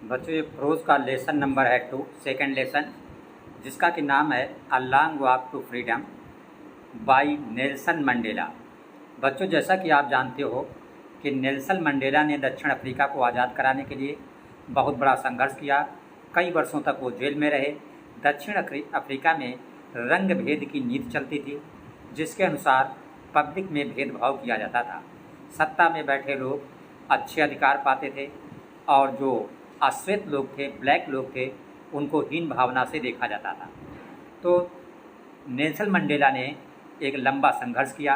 बच्चों ये प्रोज का लेसन नंबर है 2 सेकेंड लेसन, जिसका कि नाम है a long walk to freedom by Nelson Mandela. बच्चों जैसा कि आप जानते हो कि नेल्सन मंडेला ने दक्षिण अफ्रीका को आज़ाद कराने के लिए बहुत बड़ा संघर्ष किया। कई वर्षों तक वो जेल में रहे। दक्षिण अफ्रीका में रंग भेद की नीति चलती थी, जिसके अनुसार पब्लिक में भेदभाव किया जाता था। सत्ता में बैठे लोग अच्छे अधिकार पाते थे और जो अश्वेत लोग थे, ब्लैक लोग थे, उनको हीन भावना से देखा जाता था। तो नेल्सन मंडेला ने एक लंबा संघर्ष किया,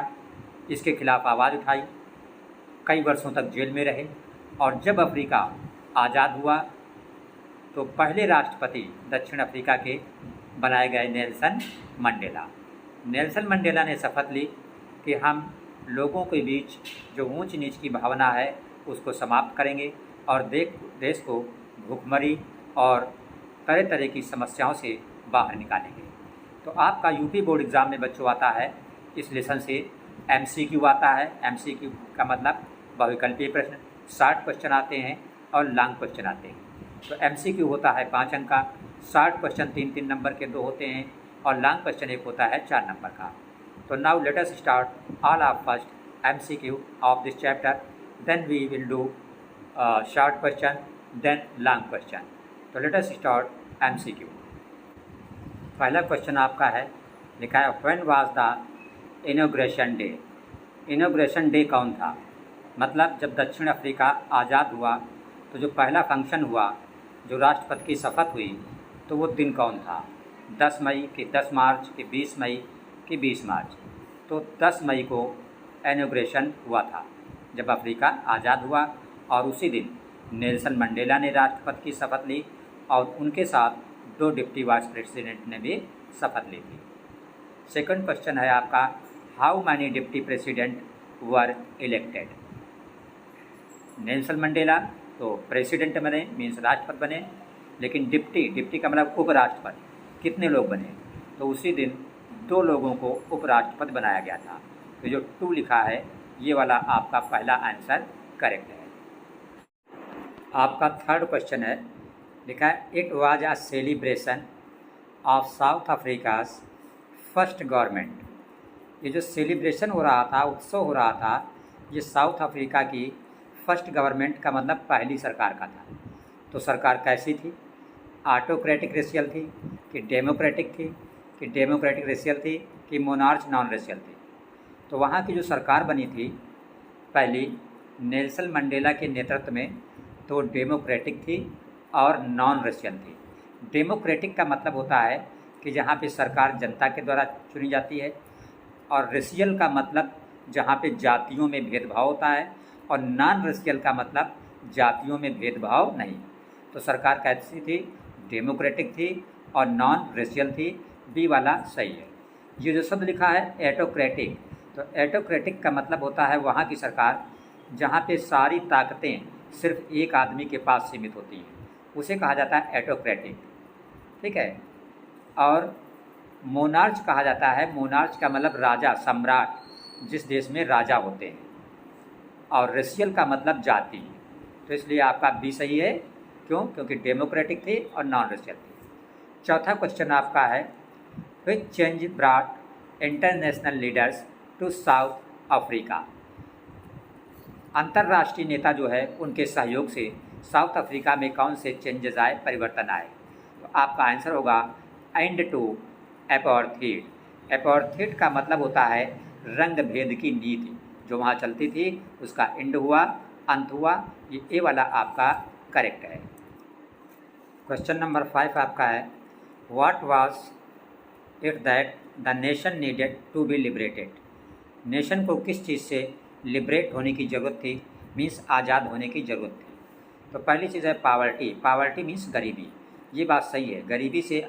इसके खिलाफ आवाज़ उठाई, कई वर्षों तक जेल में रहे और जब अफ्रीका आज़ाद हुआ तो पहले राष्ट्रपति दक्षिण अफ्रीका के बनाए गए नेल्सन मंडेला। नेल्सन मंडेला ने शपथ ली कि हम लोगों के बीच जो ऊंच नीच की भावना है उसको समाप्त करेंगे और देश को भूखमरी और तरह तरह की समस्याओं से बाहर निकालेंगे। तो आपका यूपी बोर्ड एग्ज़ाम में बच्चों आता है इस लेसन से एमसीक्यू आता है। एमसीक्यू का मतलब बहुविकल्पीय प्रश्न, 60 क्वेश्चन आते हैं और लॉन्ग क्वेश्चन आते हैं। तो एमसीक्यू होता है 5 अंक का, 60 क्वेश्चन 3-3 नंबर के 2 होते हैं और लॉन्ग क्वेश्चन एक होता है 4 नंबर का। तो now let us start all of first MCQ of this chapter, then we will do short question then long question. तो लेट अस स्टार्ट एमसीक्यू। पहला क्वेश्चन आपका है, लिखा है when was the inauguration day. Inauguration day कौन था? मतलब जब दक्षिण अफ्रीका आज़ाद हुआ तो जो पहला फंक्शन हुआ, जो राष्ट्रपति की शपथ हुई, तो वो दिन कौन था? 10 मई कि 10 मार्च कि 20 मई कि 20 मार्च? तो 10 मई को इनॉग्रेशन हुआ था जब अफ्रीका आज़ाद हुआ और उसी दिन नेल्सन मंडेला ने राष्ट्रपति की शपथ ली और उनके साथ 2 डिप्टी वाइस प्रेसिडेंट ने भी शपथ ली थी। सेकंड क्वेश्चन है आपका, how many deputy president were elected. Nelson Mandela तो प्रेसिडेंट बने, मीन्स राष्ट्रपति बने, लेकिन डिप्टी का मतलब उपराष्ट्रपति, कितने लोग बने? तो उसी दिन 2 लोगों को उपराष्ट्रपति बनाया गया था। तो जो 2 लिखा है ये वाला आपका पहला आंसर करेक्ट है। आपका थर्ड क्वेश्चन है, लिखा है it was a celebration of south Africa's first government. ये जो सेलिब्रेशन हो रहा था, उत्सव हो रहा था, ये साउथ अफ्रीका की फर्स्ट गवर्नमेंट का मतलब पहली सरकार का था। तो सरकार कैसी थी? ऑटोक्रेटिक रेशियल थी कि डेमोक्रेटिक थी, कि डेमोक्रेटिक रेशियल थी कि मोनार्च नॉन रेशियल थी? तो वहाँ की जो सरकार बनी थी पहली नेल्सन मंडेला के नेतृत्व में, तो डेमोक्रेटिक थी और नॉन रेशियल थी। डेमोक्रेटिक का मतलब होता है कि जहाँ पे सरकार जनता के द्वारा चुनी जाती है, और रेशियल का मतलब जहाँ पे जातियों में भेदभाव होता है, और नॉन रेशियल का मतलब जातियों में भेदभाव नहीं। तो सरकार कैसी थी? डेमोक्रेटिक थी और नॉन रेशियल थी। बी वाला सही है। ये जो शब्द लिखा है एटोक्रेटिक, तो एटोक्रेटिक का मतलब होता है वहाँ की सरकार जहाँ पे सारी ताकतें सिर्फ एक आदमी के पास सीमित होती हैं, उसे कहा जाता है एटोक्रेटिक। ठीक है। और मोनार्च कहा जाता है, मोनार्च का मतलब राजा, सम्राट, जिस देश में राजा होते हैं। और रेशियल का मतलब जाति। तो इसलिए आपका बी सही है। क्यों? क्योंकि डेमोक्रेटिक थी और नॉन रेशियल थी। चौथा क्वेश्चन आपका है, which change brought international leaders to South Africa. अंतर्राष्ट्रीय नेता जो है उनके सहयोग से साउथ अफ्रीका में कौन से चेंजेस आए, परिवर्तन आए? तो आपका आंसर होगा एंड टू एपार्थाइड। एपार्थाइड का मतलब होता है रंग भेद की नीति जो वहाँ चलती थी, उसका एंड हुआ, अंत हुआ। ये ए वाला आपका करेक्ट है। क्वेश्चन नंबर 5 आपका है, what was it that the nation needed to be liberated. Nation को किस चीज़ से लिबरेट होने की ज़रूरत थी, मीन्स आज़ाद होने की ज़रूरत थी? तो पहली चीज़ है पावर्टी। पावर्टी मीन्स गरीबी, ये बात सही है, गरीबी से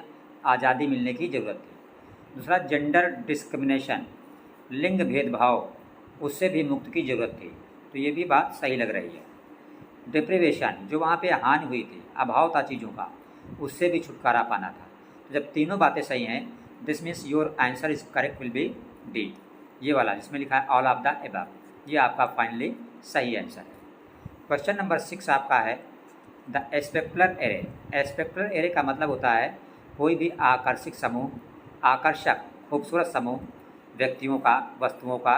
आज़ादी मिलने की ज़रूरत थी। दूसरा जेंडर डिस्क्रिमिनेशन, लिंग भेदभाव, उससे भी मुक्त की ज़रूरत थी। तो ये भी बात सही लग रही है। डिप्रिवेशन, जो वहाँ पे हानि हुई थी, अभाव था चीज़ों का, उससे भी छुटकारा पाना था। तो जब तीनों बातें सही हैं, this means your answer is correct will be D, ये वाला जिसमें लिखा है ऑल ऑफ द एबव, ये आपका फाइनली सही आंसर है। क्वेश्चन नंबर 6 आपका है, the specular array, specular array का मतलब होता है कोई भी आकर्षक समूह, आकर्षक खूबसूरत समूह व्यक्तियों का, वस्तुओं का।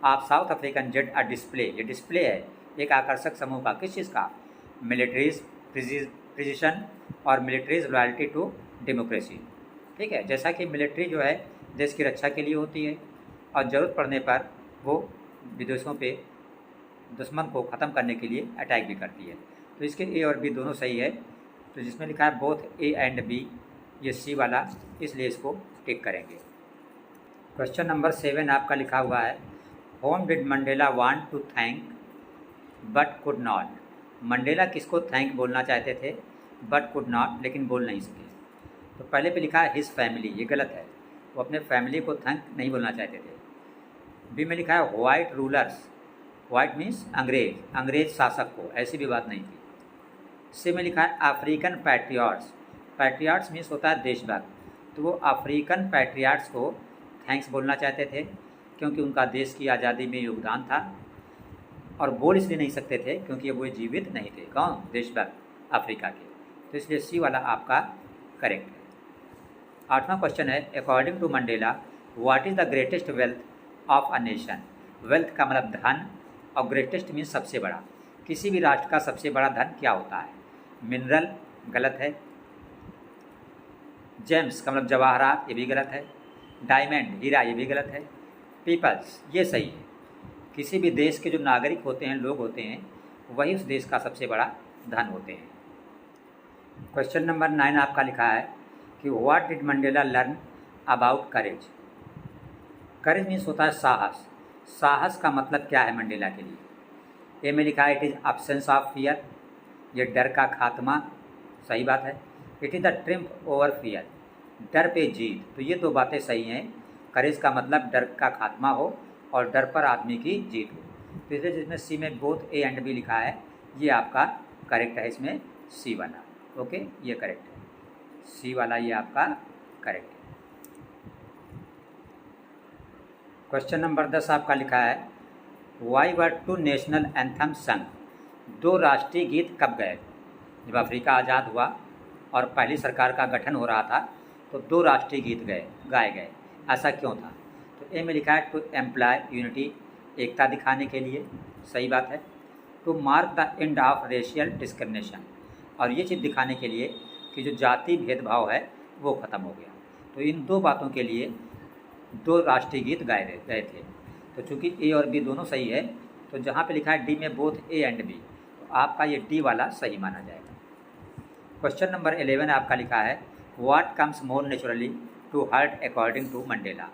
आप south African jet a display, ये डिस्प्ले है एक आकर्षक समूह का, किस चीज़ का? मिलिट्रीज प्रिजिशन और मिलिट्रीज लॉयल्टी टू डेमोक्रेसी। ठीक है, जैसा कि मिलिट्री जो है देश की रक्षा के लिए होती है और ज़रूरत पड़ने पर वो विदेशों पे दुश्मन को ख़त्म करने के लिए अटैक भी करती है। तो इसके ए और बी दोनों सही है। तो जिसमें लिखा है बोथ ए एंड बी, ये सी वाला, इसलिए इसको टिक करेंगे। क्वेश्चन नंबर 7 आपका लिखा हुआ है whom did Mandela want to thank but could not. Mandela किसको थैंक बोलना चाहते थे बट कुड नॉट, लेकिन बोल नहीं सके। तो पहले पे लिखा है हिज फैमिली, ये गलत है, वो अपने फैमिली को थैंक नहीं बोलना चाहते थे। बी में लिखा है वाइट रूलर्स, वाइट मीन्स अंग्रेज, अंग्रेज शासक को, ऐसी भी बात नहीं थी। सी में लिखा है अफ्रीकन पैट्रियाट्स, पैट्रियाट्स मीन्स होता है देशभक्त, तो वो अफ्रीकन पैट्रियाट्स को थैंक्स बोलना चाहते थे क्योंकि उनका देश की आज़ादी में योगदान था, और बोल इसलिए नहीं सकते थे क्योंकि वो जीवित नहीं थे। कौन? देशभक्त अफ्रीका के। तो इसलिए सी वाला आपका करेक्ट है। 8वां क्वेश्चन है according to Mandela what is the greatest wealth of a nation. Wealth का मतलब धन और ग्रेटेस्ट मीन्स सबसे बड़ा। किसी भी राष्ट्र का सबसे बड़ा धन क्या होता है? मिनरल, गलत है। जेम्स का मतलब जवाहरात, ये भी गलत है। डायमंड, हीरा, ये भी गलत है। पीपल्स, ये सही है। किसी भी देश के जो नागरिक होते हैं, लोग होते हैं, वही उस देश का सबसे बड़ा धन होते हैं। क्वेश्चन नंबर 9 आपका लिखा है कि what did Mandela learn about courage. Courage means होता है साहस। साहस का मतलब क्या है मंडेला के लिए? ए में लिखा है it is absence of fear, ये डर का खात्मा, सही बात है। It is the triumph over fear, डर पे जीत, तो ये दो बातें सही हैं। करेज का मतलब डर का खात्मा हो और डर पर आदमी की जीत हो। तो इसलिए जिसमें सी में बोथ ए एंड बी लिखा है ये आपका करेक्ट है, इसमें सी वाला। ओके, ये करेक्ट है, सी वाला ये आपका करेक्ट है। क्वेश्चन नंबर 10 आपका लिखा है why were two national anthem sung. दो राष्ट्रीय गीत कब गए? जब अफ्रीका आज़ाद हुआ और पहली सरकार का गठन हो रहा था तो दो राष्ट्रीय गीत गाए गए। ऐसा क्यों था? तो ए में लिखा है टू एम्प्लॉय यूनिटी, एकता दिखाने के लिए, सही बात है। To mark the end of racial discrimination, और ये चीज़ दिखाने के लिए कि जो जाति भेदभाव है वो ख़त्म हो गया। तो इन दो बातों के लिए दो राष्ट्रीय गीत गए थे। तो चूँकि ए और बी दोनों सही है, तो जहाँ पे लिखा है डी में बोथ ए एंड बी, तो आपका ये डी वाला सही माना जाएगा। क्वेश्चन नंबर 11 आपका लिखा है what comes more naturally to heart according to Mandela.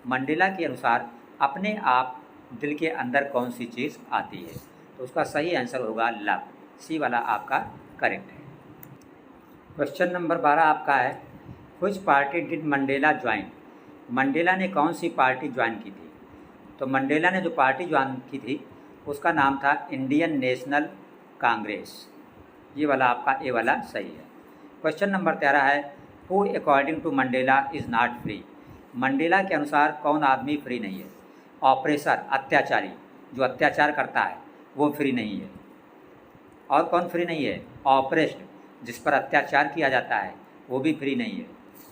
Mandela के अनुसार अपने आप दिल के अंदर कौन सी चीज़ आती है? तो उसका सही आंसर होगा लव, सी वाला आपका करेक्ट है। क्वेश्चन नंबर 12 आपका है which party did Mandela join. Mandela ने कौन सी पार्टी ज्वाइन की थी? तो मंडेला ने जो पार्टी ज्वाइन की थी उसका नाम था इंडियन नेशनल कांग्रेस, ये वाला आपका ए वाला सही है। क्वेश्चन नंबर 13 है who according to Mandela is not free. Mandela के अनुसार कौन आदमी फ्री नहीं है? ऑपरेसर, अत्याचारी, जो अत्याचार करता है वो फ्री नहीं है। और कौन फ्री नहीं है? ऑपरेस्ड, जिस पर अत्याचार किया जाता है वो भी फ्री नहीं है।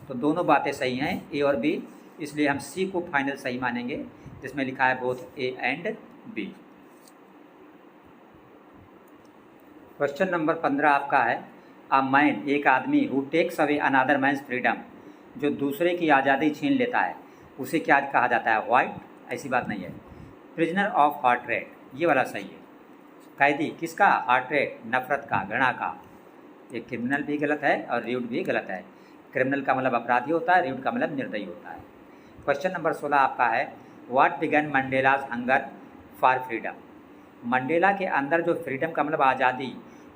तो दोनों बातें सही हैं, ए और बी, इसलिए हम सी को फाइनल सही मानेंगे जिसमें लिखा है both A and B. Question number 15 आपका है अ मैन, एक आदमी who takes away another man's freedom, जो दूसरे की आज़ादी छीन लेता है उसे क्या कहा जाता है? वाइट, ऐसी बात नहीं है। प्रिजनर ऑफ हार्ट रेट, ये वाला सही है। कैदी किसका? हार्ट रेट, नफरत का, घृणा का। ये क्रिमिनल भी गलत है और र्यूड भी गलत है। क्रिमिनल का मतलब अपराधी होता है, र्यूड का मतलब निर्दयी होता है। क्वेश्चन नंबर 16 आपका है what began Mandela's hunger for freedom. Mandela के अंदर जो फ्रीडम का मतलब आज़ादी,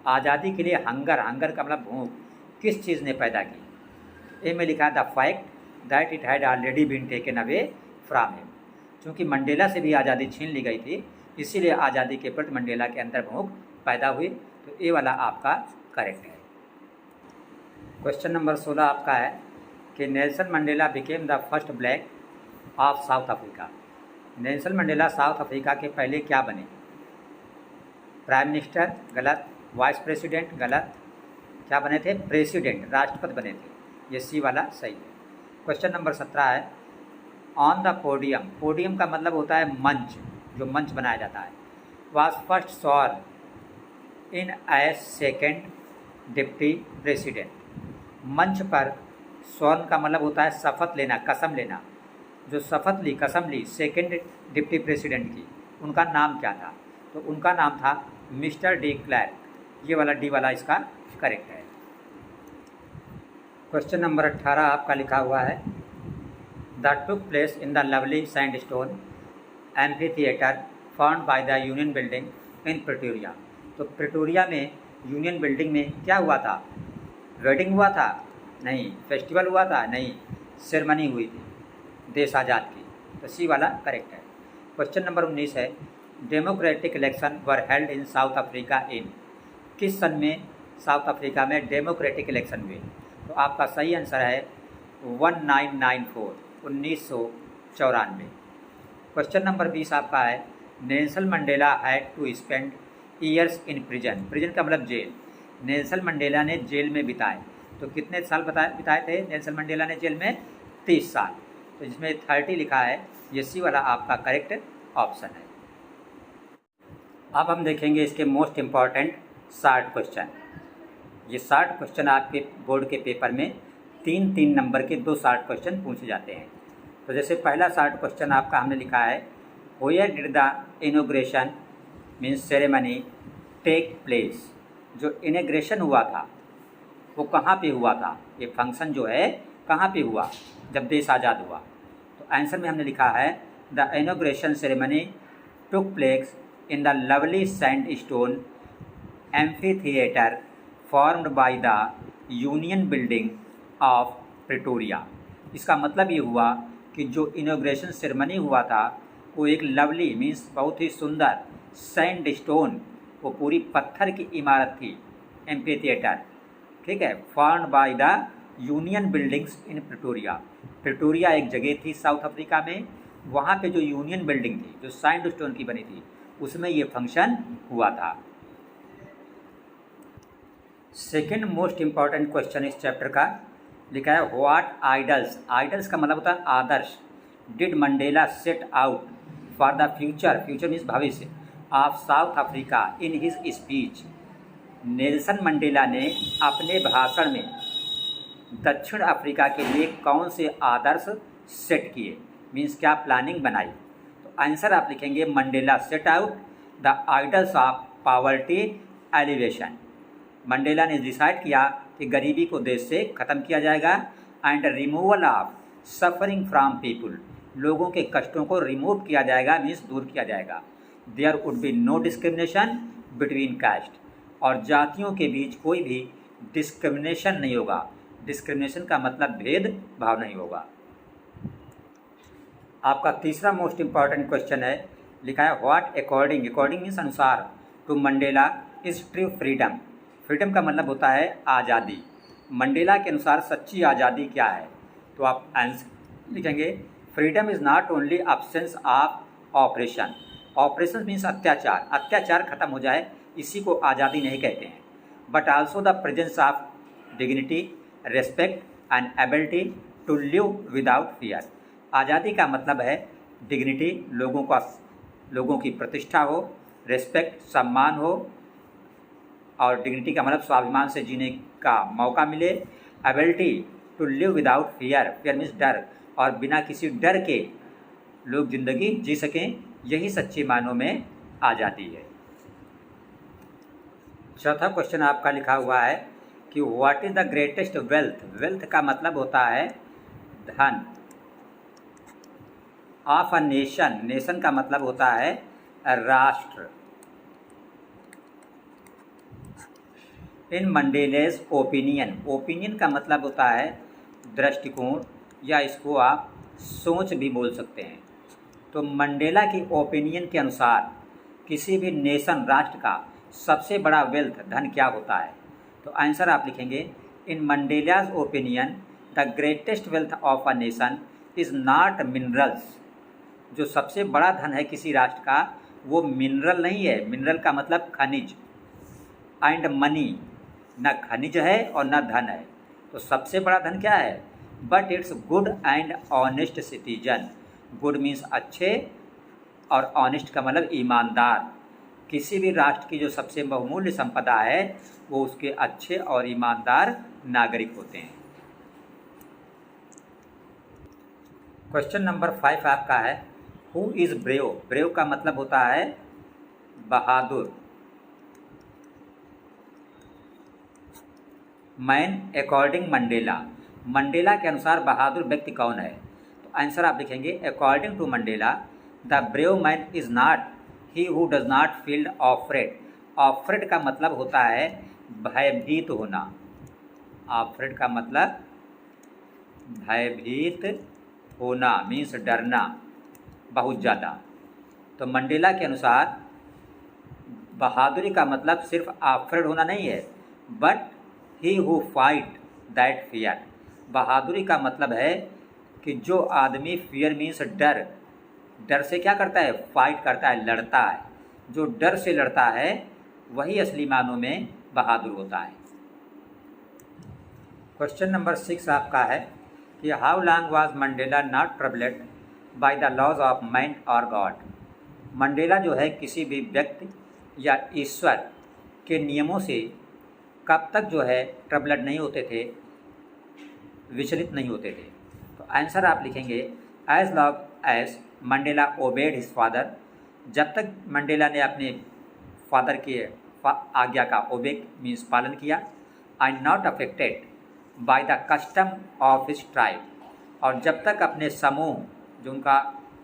आज़ादी के लिए हंगर, हंगर का मतलब भूख, किस चीज़ ने पैदा की? ए में लिखा है the fact that it had already been taken away from him. चूँकि मंडेला से भी आज़ादी छीन ली गई थी, इसीलिए आज़ादी के प्रति मंडेला के अंदर भूख पैदा हुई। तो ए वाला आपका करेक्ट है। क्वेश्चन नंबर 16 आपका है कि Nelson Mandela became the first black of South Africa. Nelson Mandela south Africa के पहले क्या बने? प्राइम मिनिस्टर, गलत। वाइस प्रेसिडेंट गलत, क्या बने थे? प्रेसिडेंट, राष्ट्रपति बने थे। ये सी वाला सही है। क्वेश्चन नंबर 17 है ऑन द पोडियम। पोडियम का मतलब होता है मंच, जो मंच बनाया जाता है। Was first sworn in as second deputy president. मंच पर स्वर्ण का मतलब होता है शपथ लेना, कसम लेना। जो शपथ ली, कसम ली सेकेंड डिप्टी प्रेसिडेंट की, उनका नाम क्या था? तो उनका नाम था मिस्टर डी क्लर्क। ये वाला डी वाला इसका करेक्ट है। क्वेश्चन नंबर 18 आपका लिखा हुआ है the took place in the lovely sandstone amphi theatre found by the union building in Pretoria. तो प्रिटोरिया में यूनियन बिल्डिंग में क्या हुआ था? वेडिंग हुआ था? नहीं। फेस्टिवल हुआ था? नहीं। सेरेमनी हुई थी देश आज़ाद की। तो सी वाला करेक्ट है। क्वेश्चन नंबर 19 है democratic election were held in south Africa इन। किस सन में साउथ अफ्रीका में डेमोक्रेटिक इलेक्शन हुए? तो आपका सही आंसर है 1994, 1994। क्वेश्चन नंबर 20 आपका है Nelson Mandela had to spend years in prison. Prison का मतलब जेल। नेल्सन मंडेला ने जेल में बिताए, तो कितने साल बिताए थे नेल्सन मंडेला ने जेल में? 30 साल। तो जिसमें 30 लिखा है, ये सी वाला आपका करेक्ट ऑप्शन है। अब हम देखेंगे इसके मोस्ट इम्पॉर्टेंट 60 क्वेश्चन। ये 60 क्वेश्चन आपके बोर्ड के पेपर में 3-3 नंबर के 2 60 क्वेश्चन पूछे जाते हैं। तो जैसे पहला 60 क्वेश्चन आपका हमने लिखा है where did the inauguration means ceremony take place. जो इनॉग्रेशन हुआ था वो कहाँ पे हुआ था? ये फंक्शन जो है कहाँ पे हुआ जब देश आज़ाद हुआ? तो आंसर में हमने लिखा है the inauguration ceremony took place in the lovely sandstone amphi theatre formed by the union building of Pretoria. इसका मतलब ये हुआ कि जो इनॉग्रेशन सेरेमनी हुआ था वो एक लवली मीन्स बहुत ही सुंदर सैंडस्टोन, वो पूरी पत्थर की इमारत थी, एम्फी थिएटर, ठीक है, formed by the union buildings in Pretoria. Pretoria एक जगह थी साउथ अफ्रीका में, वहाँ पे जो यूनियन बिल्डिंग थी जो सैंडस्टोन की बनी थी उसमें ये फंक्शन हुआ था। सेकेंड मोस्ट इम्पॉर्टेंट क्वेश्चन इस चैप्टर का लिखा है व्हाट आइडल्स। आइडल्स का मतलब होता है आदर्श। Did Mandela set out for the future, future means भविष्य, of South Africa in his speech. Nelson Mandela ने अपने भाषण में दक्षिण अफ्रीका के लिए कौन से आदर्श सेट किए, मीन्स क्या प्लानिंग बनाई? तो आंसर आप लिखेंगे Mandela set out the idols of poverty alleviation. Mandela ने डिसाइड किया कि गरीबी को देश से ख़त्म किया जाएगा and removal of suffering from people. लोगों के कष्टों को रिमूव किया जाएगा मीन्स दूर किया जाएगा। There would be no discrimination between caste, और जातियों के बीच कोई भी डिस्क्रिमिनेशन नहीं होगा। डिस्क्रिमिनेशन का मतलब भेद भाव नहीं होगा। आपका तीसरा मोस्ट इम्पॉर्टेंट क्वेश्चन है लिखा है व्हाट अकॉर्डिंग, अकॉर्डिंग मीन्स अनुसार, to Mandela is true freedom. Freedom का मतलब होता है आज़ादी। मंडेला के अनुसार सच्ची आज़ादी क्या है? तो आप आंसर लिखेंगे freedom is not only absence of operation. Operation means अत्याचार, अत्याचार खत्म हो जाए इसी को आज़ादी नहीं कहते हैं। But also the presence of dignity, respect and ability to live without fear. आज़ादी का मतलब है डिग्निटी, लोगों की प्रतिष्ठा हो, रेस्पेक्ट सम्मान हो, और डिग्निटी का मतलब स्वाभिमान से जीने का मौका मिले, ability to live without fear, fear means डर, और बिना किसी डर के लोग जिंदगी जी सकें, यही सच्चे मानों में आज़ादी है। चौथा क्वेश्चन आपका लिखा हुआ है कि what is the greatest wealth. Wealth का मतलब होता है धन। ऑफ अ नेशन, नेशन का मतलब होता है राष्ट्र। इन मंडेलेज ओपिनियन, ओपिनियन का मतलब होता है दृष्टिकोण, या इसको आप सोच भी बोल सकते हैं। तो मंडेला की ओपिनियन के अनुसार किसी भी नेशन, राष्ट्र का सबसे बड़ा वेल्थ धन क्या होता है? तो आंसर आप लिखेंगे in Mandela's opinion the greatest wealth of a nation is not minerals. जो सबसे बड़ा धन है किसी राष्ट्र का वो मिनरल नहीं है। मिनरल का मतलब खनिज, एंड मनी, न खनिज है और न धन है। तो सबसे बड़ा धन क्या है? But it's good and honest citizen. Good means अच्छे और ऑनेस्ट का मतलब ईमानदार। किसी भी राष्ट्र की जो सबसे बहुमूल्य संपदा है वो उसके अच्छे और ईमानदार नागरिक होते हैं। क्वेश्चन नंबर 5 आपका है, हु इज़ ब्रेव? ब्रेव का मतलब होता है बहादुर। मैन अकॉर्डिंग मंडेला, मंडेला के अनुसार बहादुर व्यक्ति कौन है? तो आंसर आप लिखेंगे according to Mandela the brave man is not he who does not feel afraid. Afraid का मतलब होता है भयभीत होना। ऑफ्रेड का मतलब भयभीत होना मीन्स डरना बहुत ज़्यादा। तो मंडेला के अनुसार बहादुरी का मतलब सिर्फ ऑफ्रेड होना नहीं है, but he who fight that fear. बहादुरी का मतलब है कि जो आदमी फियर मीन्स डर, डर से क्या करता है? फाइट करता है, लड़ता है। जो डर से लड़ता है वही असली मानों में बहादुर होता है। क्वेश्चन नंबर 6 आपका है कि how long was Mandela not troubled by the laws of man और गॉड। मंडेला जो है किसी भी व्यक्ति या ईश्वर के नियमों से कब तक जो है ट्रबल्ड नहीं होते थे, विचलित नहीं होते थे। तो आंसर आप लिखेंगे as long as Mandela obeyed his father. जब तक मंडेला ने अपने फादर की आज्ञा का ओबे मीन्स पालन किया, and not affected by the custom of his tribe. और जब तक अपने समूह जो उनका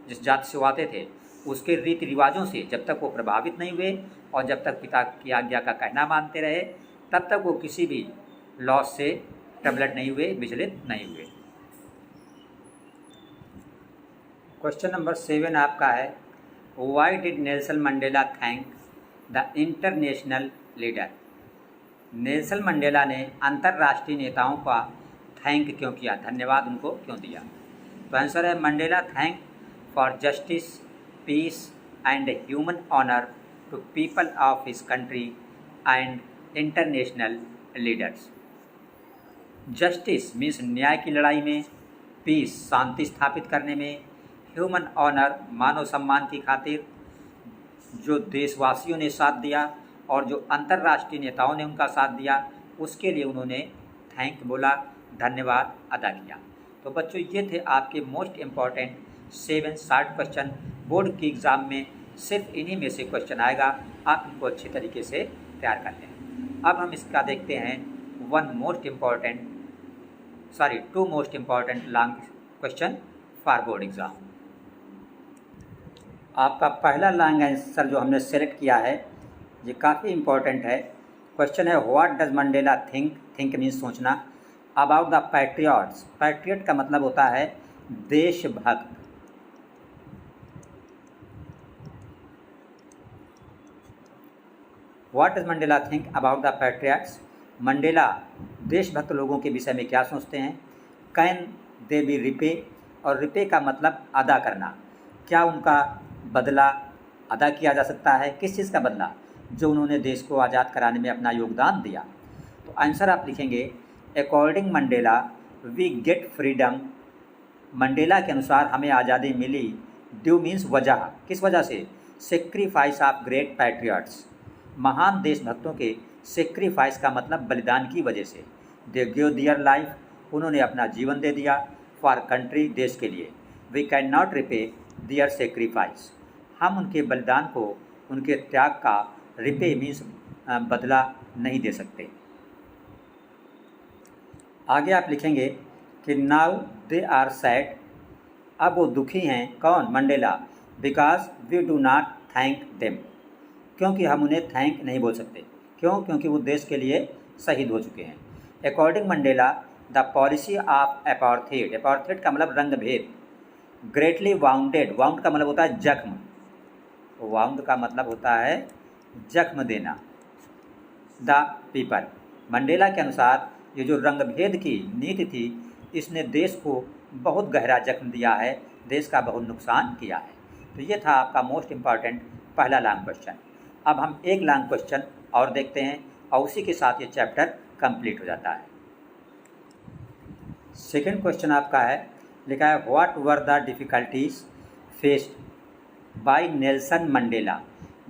जिस जाति से आते थे उसके रीति रिवाजों से जब तक वो प्रभावित नहीं हुए और जब तक पिता की आज्ञा का कहना मानते रहे तब तक वो किसी भी लॉस से ट्रबल्ड नहीं हुए, विचलित नहीं हुए। क्वेश्चन नंबर 7 आपका है, why did Nelson Mandela thank the international leader. Nelson Mandela ने अंतर्राष्ट्रीय नेताओं का थैंक क्यों किया, धन्यवाद उनको क्यों दिया? तो आंसर है Mandela thank for justice, peace and human honour to people of his country and international leaders. Justice means न्याय की लड़ाई में, पीस शांति स्थापित करने में, ह्यूमन ऑनर मानव सम्मान की खातिर जो देशवासियों ने साथ दिया और जो अंतर्राष्ट्रीय नेताओं ने उनका साथ दिया उसके लिए उन्होंने थैंक बोला, धन्यवाद अदा किया। तो बच्चों ये थे आपके most important 7 short question. Board की एग्ज़ाम में सिर्फ इन्हीं में से क्वेश्चन आएगा, आप इनको अच्छे तरीके से तैयार कर लें। अब हम इसका देखते हैं two most important long question for board exam. आपका पहला लॉन्ग आंसर जो हमने सेलेक्ट किया है ये काफ़ी इम्पॉर्टेंट है। क्वेश्चन है what does Mandela think, think means सोचना, अबाउट द पैट्रियट्स। पैट्रियट का मतलब होता है देशभक्त। What does Mandela think about the patriots. Mandela देशभक्त लोगों के विषय में क्या सोचते हैं। कैन दे बी रिपे, और रिपे का मतलब अदा करना, क्या उनका बदला अदा किया जा सकता है? किस चीज़ का बदला? जो उन्होंने देश को आज़ाद कराने में अपना योगदान दिया। तो आंसर आप लिखेंगे according Mandela we get freedom. Mandela के अनुसार हमें आज़ादी मिली, ड्यू मीन्स वजह, किस वजह से? सेक्रीफाइस ऑफ ग्रेट पैट्रियट्स, महान देशभक्तों के सेक्रीफाइस का मतलब बलिदान की वजह से। दे गिव दियर लाइफ, उन्होंने अपना जीवन दे दिया, फॉर कंट्री, देश के लिए। We can not repay their sacrifice, हम उनके बलिदान को, उनके त्याग का रिपे मीन्स बदला नहीं दे सकते। आगे आप लिखेंगे कि नाउ दे आर सैड, अब वो दुखी हैं, कौन? Mandela, because we do not thank them, क्योंकि हम उन्हें थैंक नहीं बोल सकते। क्यों? क्योंकि वो देश के लिए शहीद हो चुके हैं। According Mandela the policy of apartheid, apartheid का मतलब रंग भेद, ग्रेटली वाउंडेड, वाउंड का मतलब होता है जख्म, वाउंड का मतलब होता है जख्म देना, द पीपल। मंडेला के अनुसार ये जो रंगभेद की नीति थी इसने देश को बहुत गहरा जख्म दिया है, देश का बहुत नुकसान किया है। तो ये था आपका मोस्ट इम्पॉर्टेंट पहला लॉन्ग क्वेश्चन। अब हम एक लॉन्ग क्वेश्चन और देखते हैं और उसी के साथ ये चैप्टर कंप्लीट हो जाता है। सेकंड क्वेश्चन आपका है, लिखा है what were the difficulties faced by Nelson Mandela.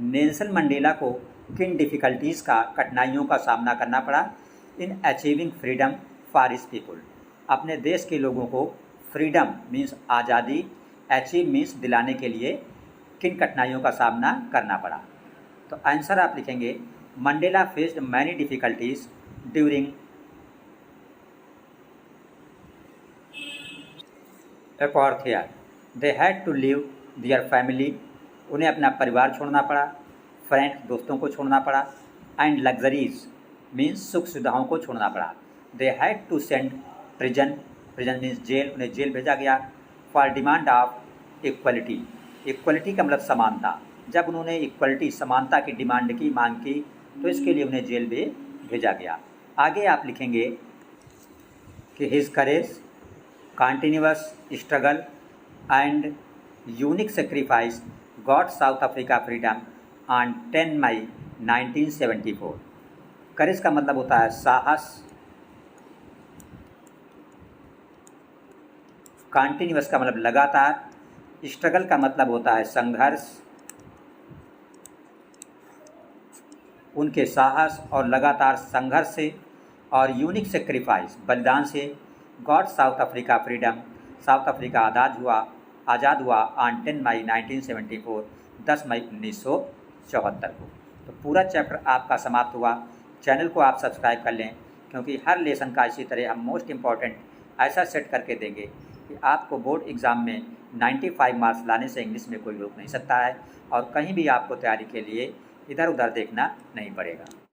Nelson Mandela को किन डिफ़िकल्टीज़ का, कठिनाइयों का सामना करना पड़ा in achieving freedom for his people, अपने देश के लोगों को फ्रीडम मीन्स आज़ादी, अचीव मीन्स दिलाने के लिए किन कठिनाइयों का सामना करना पड़ा। तो आंसर आप लिखेंगे Mandela faced many difficulties during apartheid, they had to leave their family, उन्हें अपना परिवार छोड़ना पड़ा, फ्रेंड्स दोस्तों को छोड़ना पड़ा, एंड लग्जरीज मीन्स सुख सुविधाओं को छोड़ना पड़ा। They had to send prison, prison means jail, उन्हें जेल भेजा गया, for demand of equality, equality का मतलब समानता, जब उन्होंने इक्वलिटी समानता की डिमांड की, मांग की, तो इसके लिए उन्हें जेल में भेजा गया। आगे आप लिखेंगे कि his courage, continuous struggle and unique sacrifice got south Africa freedom on 10 मई 1974। करेज का मतलब होता है साहस, कंटिन्यूअस का मतलब लगातार, स्ट्रगल का मतलब होता है संघर्ष, उनके साहस और लगातार संघर्ष से, और यूनिक सेक्रीफाइस बलिदान से, got South Africa freedom, South Africa आज़ाद हुआ ऑन 10 मई 1974, 10 मई 1974 को। तो पूरा चैप्टर आपका समाप्त हुआ। चैनल को आप सब्सक्राइब कर लें, क्योंकि हर लेसन का इसी तरह हम मोस्ट इम्पॉर्टेंट ऐसा सेट करके देंगे कि आपको बोर्ड एग्ज़ाम में 95 मार्क्स लाने से इंग्लिश में कोई रोक नहीं सकता है, और कहीं भी आपको तैयारी के लिए इधर उधर देखना नहीं पड़ेगा।